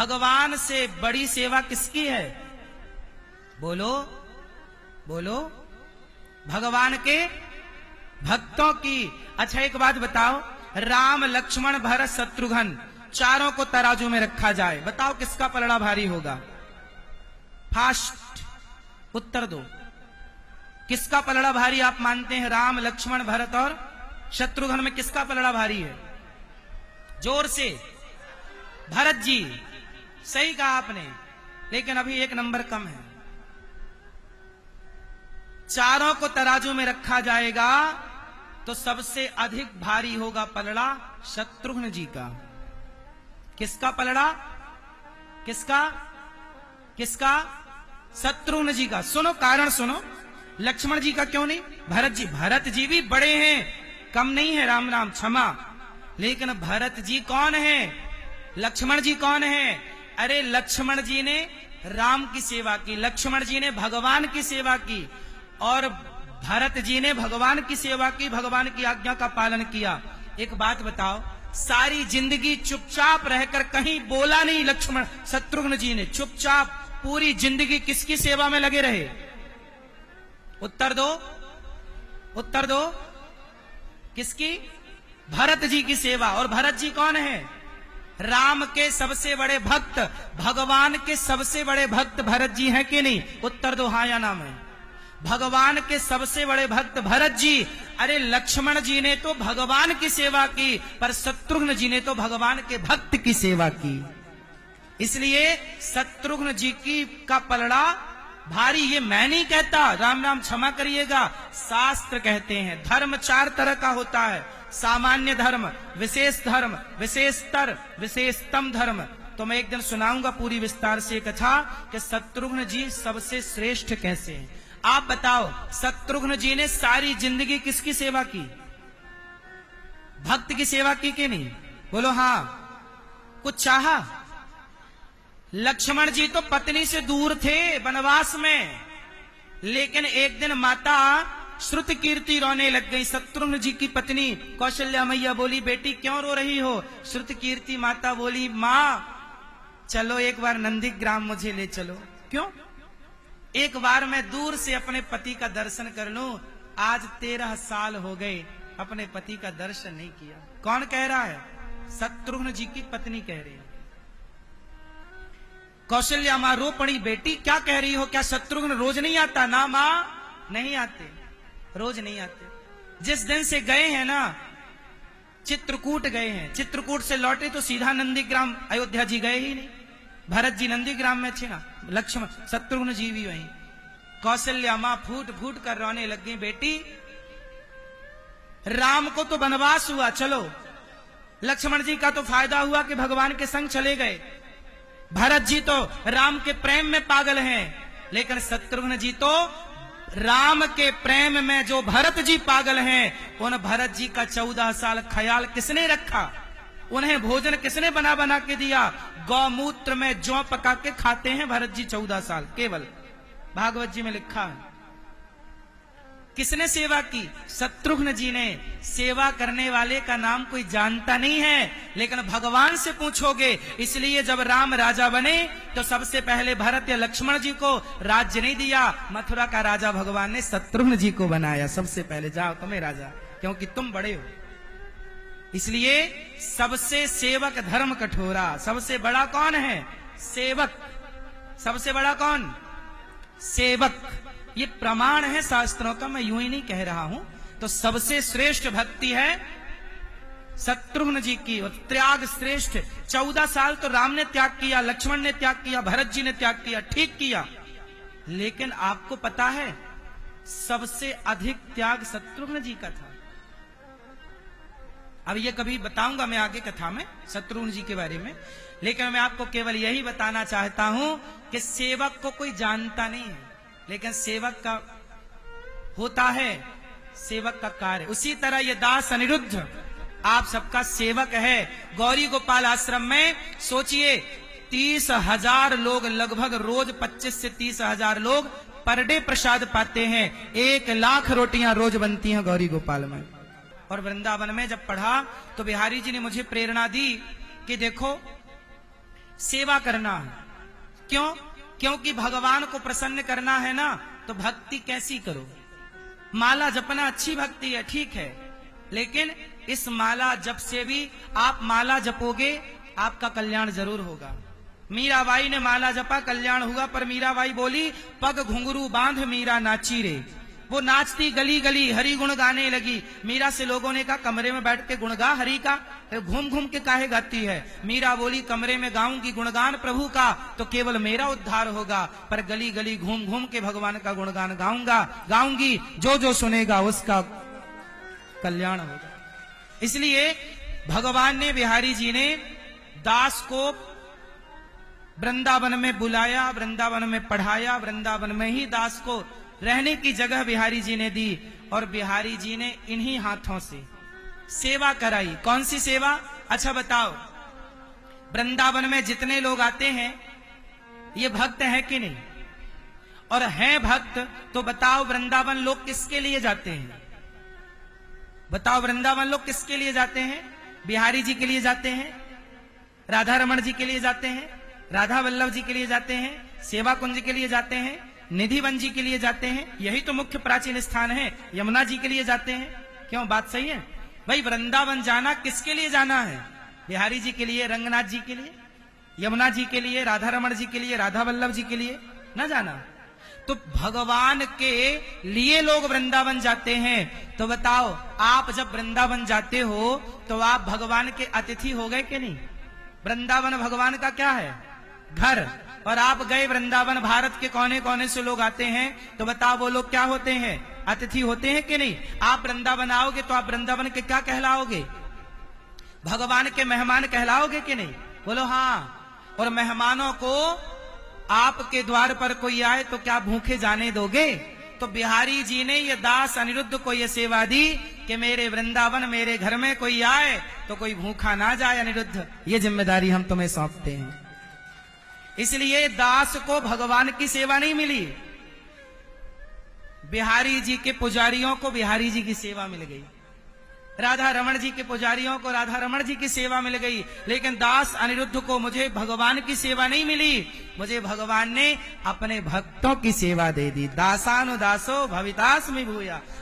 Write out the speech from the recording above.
भगवान से बड़ी सेवा किसकी है? बोलो बोलो। भगवान के भक्तों की। अच्छा एक बात बताओ, राम लक्ष्मण भरत शत्रुघ्न चारों को तराजू में रखा जाए, बताओ किसका पलड़ा भारी होगा? फास्ट उत्तर दो। किसका पलड़ा भारी आप मानते हैं? राम लक्ष्मण भरत और शत्रुघ्न में किसका पलड़ा भारी है? जोर से। भरत जी। सही कहा आपने, लेकिन अभी एक नंबर कम है। चारों को तराजू में रखा जाएगा तो सबसे अधिक भारी होगा पलड़ा शत्रुघ्न जी का। किसका पलड़ा? किसका? किसका? शत्रुघ्न जी का। सुनो कारण सुनो, लक्ष्मण जी का क्यों नहीं? भरत जी। भरत जी भी बड़े हैं, कम नहीं है, राम राम क्षमा, लेकिन भरत जी कौन है? लक्ष्मण जी कौन है? अरे लक्ष्मण जी ने राम की सेवा की, लक्ष्मण जी ने भगवान की सेवा की, और भरत जी ने भगवान की सेवा की, भगवान की आज्ञा का पालन किया। एक बात बताओ, सारी जिंदगी चुपचाप रहकर कहीं बोला नहीं लक्ष्मण शत्रुघ्न जी ने, चुपचाप पूरी जिंदगी किसकी सेवा में लगे रहे? उत्तर दो, उत्तर दो। किसकी? भरत जी की सेवा। और भरत जी कौन है? राम के सबसे बड़े भक्त, भगवान के सबसे बड़े भक्त भरत जी हैं कि नहीं? उत्तर दो, हाँ या ना में। भगवान के सबसे बड़े भक्त भरत जी। अरे लक्ष्मण जी ने तो भगवान की सेवा की, पर शत्रुघ्न जी ने तो भगवान के भक्त की सेवा की। इसलिए शत्रुघ्न जी की का पलड़ा भारी। ये मैं नहीं कहता, राम राम क्षमा करिएगा, शास्त्र कहते हैं। धर्म चार तरह का होता है, सामान्य धर्म, विशेष धर्म, विशेषतर, विशेषतम धर्म। तो मैं एक दिन सुनाऊंगा पूरी विस्तार से कथा कि शत्रुघ्न जी सबसे श्रेष्ठ कैसे हैं। आप बताओ, शत्रुघ्न जी ने सारी जिंदगी किसकी सेवा की? भक्त की सेवा की कि नहीं? बोलो हाँ। कुछ चाहा? लक्ष्मण जी तो पत्नी से दूर थे वनवास में, लेकिन एक दिन माता श्रुतकीर्ति रोने लग गई। शत्रुघ्न जी की पत्नी कौशल्या मैया बोली, बेटी क्यों रो रही हो? श्रुतकीर्ति माता बोली, माँ चलो एक बार नंदीग्राम मुझे ले चलो। क्यों? एक बार मैं दूर से अपने पति का दर्शन कर लूं। आज 13 साल हो गए अपने पति का दर्शन नहीं किया। कौन कह रहा है? शत्रुघ्न जी की पत्नी कह रही है। कौशल्या मां रो पड़ी, बेटी क्या कह रही हो? क्या शत्रुघ्न रोज नहीं आता? ना मां, नहीं आते, रोज नहीं आते। जिस दिन से गए हैं ना, चित्रकूट गए हैं, चित्रकूट से लौटे तो सीधा नंदीग्राम, अयोध्या जी गए ही नहीं। भरत जी नंदीग्राम में थे ना, लक्ष्मण शत्रुघ्न जी भी वहीं। कौशल्या मां फूट फूट कर रोने लग गई, बेटी राम को तो वनवास हुआ, चलो। लक्ष्मण जी का तो फायदा हुआ कि भगवान के संग चले गए। भरत जी तो राम के प्रेम में पागल हैं, लेकिन शत्रुघ्न जी तो राम के प्रेम में जो भरत जी पागल हैं, उन भरत जी का 14 साल ख्याल किसने रखा? उन्हें भोजन किसने बना बना के दिया? गौमूत्र में जौ पका के खाते हैं भरत जी 14 साल केवल। भागवत जी में लिखा है। किसने सेवा की? शत्रुघ्न जी ने। सेवा करने वाले का नाम कोई जानता नहीं है, लेकिन भगवान से पूछोगे। इसलिए जब राम राजा बने तो सबसे पहले भरत या लक्ष्मण जी को राज्य नहीं दिया, मथुरा का राजा भगवान ने शत्रुघ्न जी को बनाया। सबसे पहले जाओ तुम्हें राजा, क्योंकि तुम बड़े हो। इसलिए सबसे सेवक धर्म कठोरा। सबसे बड़ा कौन है? सेवक। सबसे बड़ा कौन? सेवक। ये प्रमाण है शास्त्रों का, मैं यूं ही नहीं कह रहा हूं। तो सबसे श्रेष्ठ भक्ति है शत्रुघ्न जी की, और त्याग श्रेष्ठ। 14 साल तो राम ने त्याग किया, लक्ष्मण ने त्याग किया, भरत जी ने त्याग किया, ठीक किया। लेकिन आपको पता है सबसे अधिक त्याग शत्रुघ्न जी का था। अब ये कभी बताऊंगा मैं आगे कथा में शत्रुघ्न जी के बारे में, लेकिन मैं आपको केवल यही बताना चाहता हूं कि सेवक को कोई जानता नहीं है, लेकिन सेवक का होता है, सेवक का कार्य। उसी तरह ये दास अनिरुद्ध आप सबका सेवक है। गौरी गोपाल आश्रम में सोचिए 30,000 लोग लगभग रोज 25 से 30,000 लोग पर डे प्रसाद पाते हैं। 1 लाख रोटियां रोज बनती हैं गौरी गोपाल में। और वृंदावन में जब पढ़ा तो बिहारी जी ने मुझे प्रेरणा दी कि देखो सेवा करना है। क्यों? क्योंकि भगवान को प्रसन्न करना है ना, तो भक्ति कैसी करो। माला जपना अच्छी भक्ति है, ठीक है, लेकिन इस माला जप से भी आप माला जपोगे, आपका कल्याण जरूर होगा। मीराबाई ने माला जपा, कल्याण हुआ, पर मीराबाई बोली पग घुंघरू बांध मीरा नाची रे। वो नाचती गली गली हरि गुण गाने लगी। मीरा से लोगों ने कहा कमरे में बैठ के गुण गा हरि का, घूम घूम के काहे गाती है। मीरा बोली कमरे में गाऊंगी गुणगान प्रभु का तो केवल मेरा उद्धार होगा, पर गली गली घूम घूम के भगवान का गुणगान गाऊंगी, जो जो सुनेगा उसका कल्याण होगा। इसलिए भगवान ने, बिहारी जी ने दास को वृंदावन में बुलाया, वृंदावन में पढ़ाया, वृंदावन में ही दास को रहने की जगह बिहारी जी ने दी, और बिहारी जी ने इन्हीं हाथों से सेवा कराई। कौन सी सेवा? अच्छा बताओ, वृंदावन में जितने लोग आते हैं ये भक्त हैं कि नहीं? और हैं भक्त तो बताओ वृंदावन लोग किसके लिए जाते हैं? बताओ वृंदावन लोग किसके लिए जाते हैं? बिहारी जी के लिए जाते हैं, राधा रमण जी के लिए जाते हैं, राधा वल्लभ जी के लिए जाते हैं, सेवा कुंज के लिए जाते हैं, निधिवन जी के लिए जाते हैं। यही तो मुख्य प्राचीन स्थान है। यमुना जी के लिए जाते हैं। क्यों? बात सही है भाई। वृंदावन जाना किसके लिए जाना है? बिहारी जी के लिए, रंगनाथ जी के लिए, यमुना जी के लिए, राधा रमण जी के लिए, राधा वल्लभ जी के लिए ना जाना। तो भगवान के लिए लोग वृंदावन जाते हैं। तो बताओ, आप जब वृंदावन जाते हो तो आप भगवान के अतिथि हो गए कि नहीं? वृंदावन भगवान का क्या है? घर। और आप गए वृंदावन, भारत के कोने कोने से लोग आते हैं, तो बताओ वो लोग क्या होते हैं? अतिथि होते हैं कि नहीं? आप वृंदावन आओगे तो आप वृंदावन के क्या कहलाओगे? भगवान के मेहमान कहलाओगे कि नहीं? बोलो हाँ। और मेहमानों को आपके द्वार पर कोई आए तो क्या भूखे जाने दोगे? तो बिहारी जी ने ये दास अनिरुद्ध को ये सेवा दी कि मेरे वृंदावन, मेरे घर में कोई आए तो कोई भूखा ना जाए। अनिरुद्ध, ये जिम्मेदारी हम तुम्हें सौंपते हैं। इसलिए दास को भगवान की सेवा नहीं मिली, बिहारी जी के पुजारियों को बिहारी जी की सेवा मिल गई, राधा रमण जी के पुजारियों को राधा रमण जी की सेवा मिल गई। लेकिन दास अनिरुद्ध को मुझे भगवान की सेवा नहीं मिली, मुझे भगवान ने अपने भक्तों की सेवा दे दी। दासानुदासो भवितास्मि भूया।